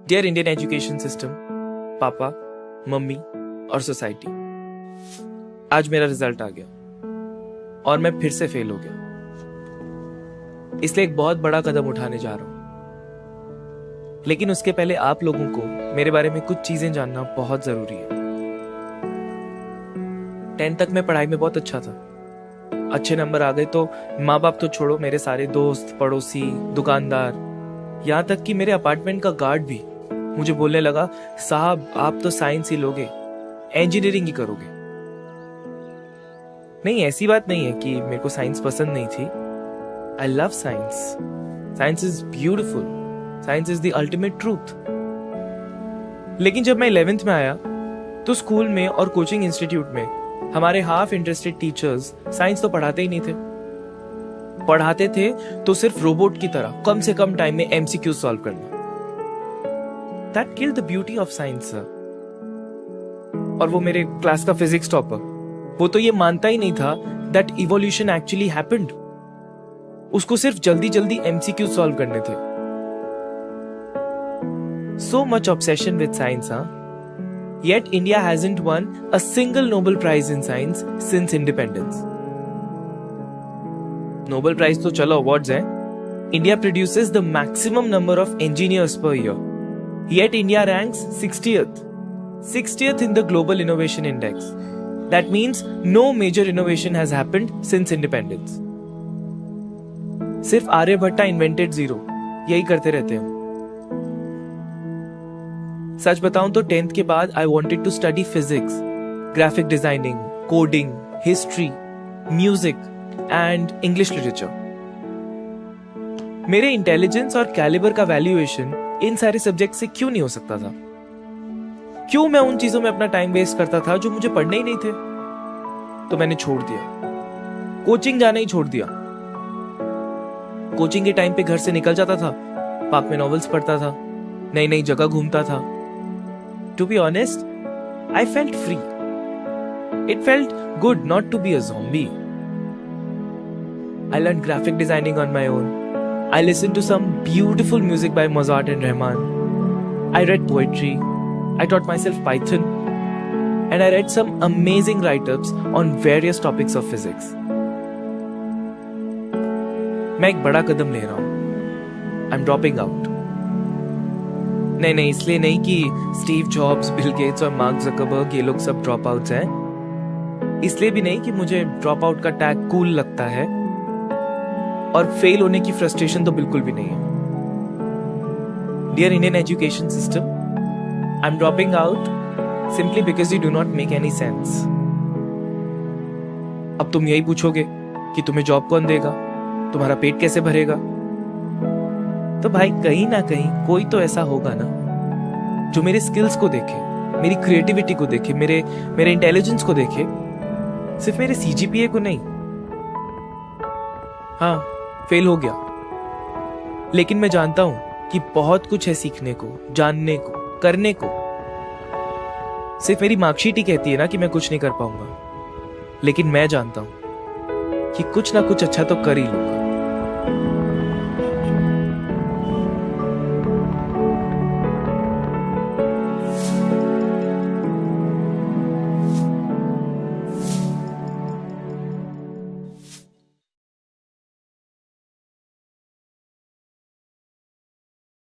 Dear Indian education system, पापा, mummy और society, आज मेरा रिजल्ट आ गया और मैं फिर से फेल हो गया। इसलिए एक बहुत बड़ा कदम उठाने जा रहा हूं, लेकिन उसके पहले आप लोगों को मेरे बारे में कुछ चीजें जानना बहुत जरूरी है। 10th तक मैं पढ़ाई में बहुत अच्छा था, अच्छे नंबर आ गए तो माँ बाप तो छोड़ो, मेरे सारे दोस्त, पड़ोसी, दुकानदार, यहाँ तक कि मेरे अपार्टमेंट का गार्ड भी मुझे बोलने लगा, साहब आप तो साइंस ही लोगे, इंजीनियरिंग ही करोगे। नहीं, ऐसी बात नहीं है कि मेरे को साइंस पसंद नहीं थी। I love science. Science is beautiful. Science is the ultimate truth. लेकिन जब मैं 11th में आया तो स्कूल में और कोचिंग इंस्टीट्यूट में हमारे हाफ इंटरेस्टेड टीचर्स साइंस तो पढ़ाते ही नहीं थे। पढ़ाते थे तो सिर्फ रोबोट की तरह कम से कम टाइम में एमसीक्यू सॉल्व करना। That killed the beauty of science sir. और वो मेरे क्लास का फिजिक्स टॉपर, वो तो ये मानता ही नहीं था दैट इवोल्यूशन एक्चुअली हैपेंड। उसको सिर्फ जल्दी जल्दी एमसीक्यू सॉल्व करने थे। So much obsession with science, हाँ? Yet India hasn't won a single Nobel Prize in science since independence. Nobel Prize तो चलो awards हैं. India produces the maximum number of engineers per year. Yet India ranks 60th. 60th in the Global Innovation Index. That means no major innovation has happened since independence. सिर्फ Aryabhatta invented zero. यही करते रहते हैं। सच बताऊं तो 10th के बाद I wanted to study physics, graphic designing, coding, history, music and English literature. मेरे इंटेलिजेंस और कैलिबर का वैल्यूएशन इन सारे सब्जेक्ट से क्यों नहीं हो सकता था? क्यों मैं उन चीजों में अपना टाइम वेस्ट करता था जो मुझे पढ़ने ही नहीं थे? तो मैंने छोड़ दिया, कोचिंग जाना ही छोड़ दिया। कोचिंग के टाइम पे घर से निकल जाता था, पार्क में नॉवेल्स पढ़ता था, नई नई जगह घूमता था। To be honest, I felt free. It felt good not to be a zombie. I learned graphic designing on my own. I listened to some beautiful music by Mozart and Rahman. I read poetry. I taught myself Python. And I read some amazing write-ups on various topics of physics. मैं एक बड़ा कदम ले रहा हूं. I'm dropping out. नहीं, इसलिए नहीं कि स्टीव जॉब्स, बिल गेट्स और मार्क ज़करबर्ग ये लोग सब ड्रॉप आउट्स हैं। इसलिए भी नहीं कि मुझे ड्रॉप आउट का टैग कूल लगता है, और फेल होने की फ्रस्ट्रेशन तो बिल्कुल भी नहीं है। Dear Indian education system, I am dropping out simply because you do not make any sense. अब तुम यही पूछोगे कि तुम्हें जॉब कौन देगा, तुम्हारा पेट कैसे भरेगा? तो भाई कहीं ना कहीं कोई तो ऐसा होगा ना जो मेरे स्किल्स को देखे, मेरी क्रिएटिविटी को देखे, मेरे इंटेलिजेंस को देखे, सिर्फ मेरे सीजीपीए को नहीं। हाँ, फेल हो गया, लेकिन मैं जानता हूं कि बहुत कुछ है सीखने को, जानने को, करने को। सिर्फ मेरी मार्कशीट ही कहती है ना कि मैं कुछ नहीं कर पाऊंगा, लेकिन मैं जानता हूं कि कुछ ना कुछ अच्छा तो कर ही लूंगा।